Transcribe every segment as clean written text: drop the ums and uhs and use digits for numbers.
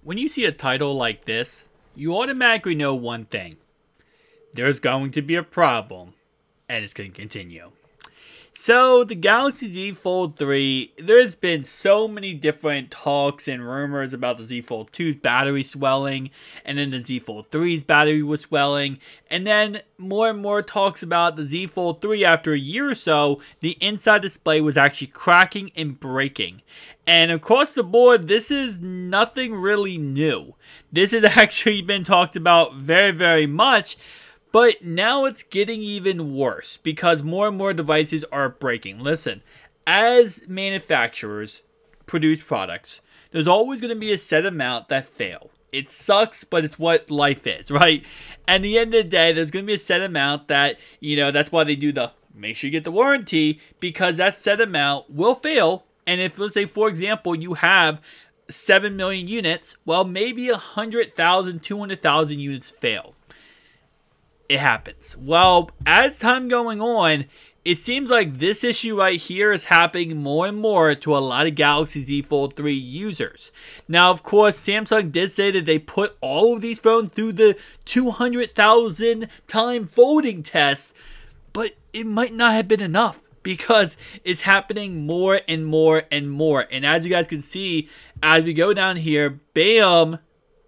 When you see a title like this, you automatically know one thing. There's going to be a problem, and it's going to continue. So, the Galaxy Z Fold 3, there's been so many different talks and rumors about the Z Fold 2's battery swelling, and then the Z Fold 3's battery was swelling, and then more and more talks about the Z Fold 3 after a year or so, the inside display was actually cracking and breaking. And across the board, this is nothing really new. This has actually been talked about very, very much. But now it's getting even worse because more and more devices are breaking. Listen, as manufacturers produce products, there's always going to be a set amount that fail. It sucks, but it's what life is, right? At the end of the day, there's going to be a set amount that, that's why they do the make sure you get the warranty, because that set amount will fail. And if, let's say, for example, you have 7 million units, well, maybe 100,000, 200,000 units fail. It happens. Well, as time going on, it seems like this issue right here is happening more and more to a lot of Galaxy Z Fold 3 users. Now, of course, Samsung did say that they put all of these phones through the 200,000 time folding test, but it might not have been enough because it's happening more and more and more. And as you guys can see, as we go down here, bam,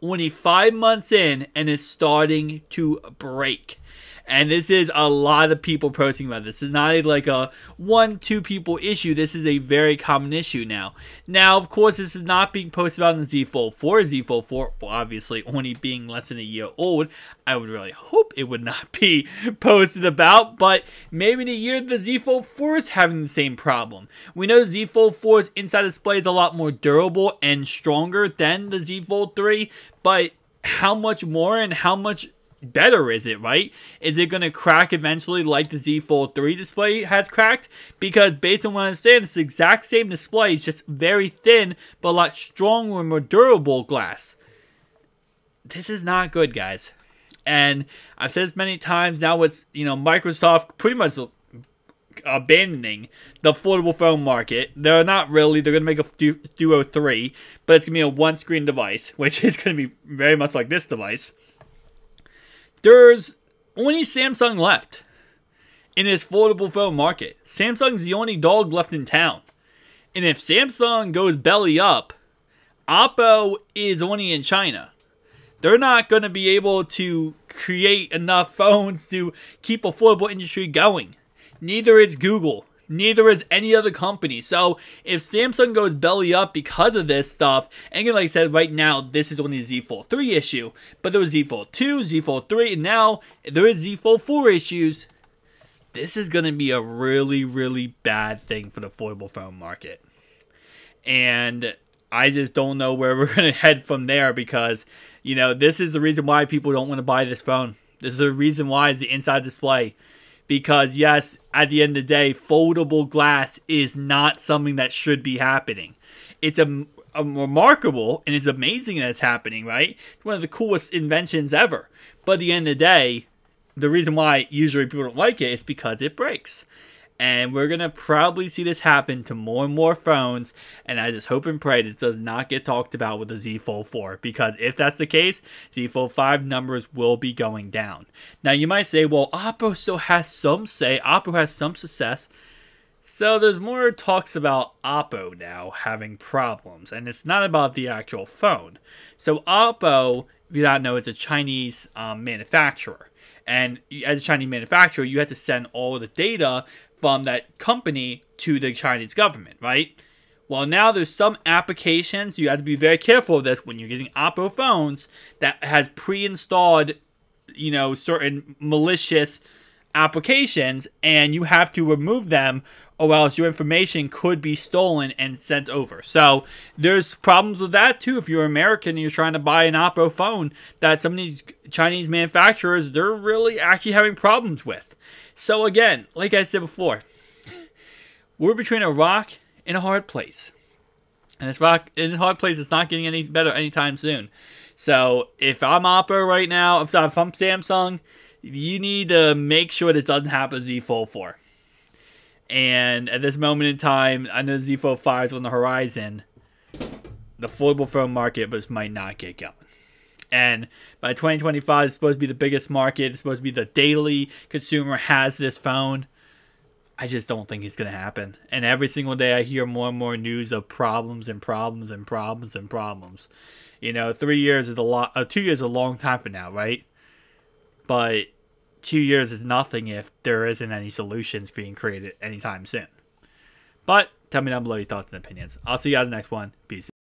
only 5 months in, and it's starting to break. And this is a lot of people posting about this. This is not like a 1-2 people issue. This is a very common issue now. Now, of course, this is not being posted about on the Z Fold 4. Z Fold 4, well, obviously, only being less than a year old, I would really hope it would not be posted about. But maybe in a year, the Z Fold 4 is having the same problem. We know Z Fold 4's inside display is a lot more durable and stronger than the Z Fold 3. But how much more and how much better is it, right? Is it going to crack eventually like the Z Fold 3 display has cracked? Because based on what I understand, it's the exact same display. It's just very thin, but a lot stronger and more durable glass. This is not good, guys. And I've said this many times. Now it's, Microsoft pretty much abandoning the foldable phone market. They're not really. They're going to make a Duo 3, but it's going to be a one-screen device, which is going to be very much like this device. There's only Samsung left in this foldable phone market. Samsung's the only dog left in town. And if Samsung goes belly up, Oppo is only in China. They're not going to be able to create enough phones to keep a foldable industry going. Neither is Google. Neither is any other company. So if Samsung goes belly up because of this stuff, and like I said, right now, this is only a Z Fold 3 issue, but there was Z Fold 2, Z Fold 3, and now there is Z Fold 4 issues. This is going to be a really, really bad thing for the foldable phone market. And I just don't know where we're going to head from there because, this is the reason why people don't want to buy this phone. This is the reason why it's the inside display. Because, yes, at the end of the day, foldable glass is not something that should be happening. It's a remarkable, and it's amazing that it's happening, right? It's one of the coolest inventions ever. But at the end of the day, the reason why usually people don't like it is because it breaks. And we're going to probably see this happen to more and more phones. And I just hope and pray this does not get talked about with the Z Fold 4. Because if that's the case, Z Fold 5 numbers will be going down. Now you might say, well, Oppo still has some say. Oppo has some success. So there's more talks about Oppo now having problems. And it's not about the actual phone. So Oppo, if you don't know, it's a Chinese manufacturer. And as a Chinese manufacturer, you have to send all of the data from that company to the Chinese government, right? Well, now there's some applications, you have to be very careful of this when you're getting Oppo phones that has pre-installed, certain malicious applications, and you have to remove them or else your information could be stolen and sent over. So there's problems with that too. If you're American and you're trying to buy an Oppo phone, that some of these Chinese manufacturers, they're really actually having problems with. So again, like I said before, we're between a rock and a hard place. And this rock and hard place is not getting any better anytime soon. So if I'm Oppo right now, if I'm Samsung, you need to make sure this doesn't happen to Z Fold 4. And at this moment in time, I know Z Fold 5 is on the horizon. the foldable phone market just might not get going. And by 2025, it's supposed to be the biggest market. It's supposed to be the daily consumer has this phone. I just don't think it's going to happen. And every single day I hear more and more news of problems and problems and problems and problems. You know, 3 years is a lot. 2 years is a long time from now, right? But 2 years is nothing if there isn't any solutions being created anytime soon. But tell me down below your thoughts and opinions. I'll see you guys in the next one. Peace.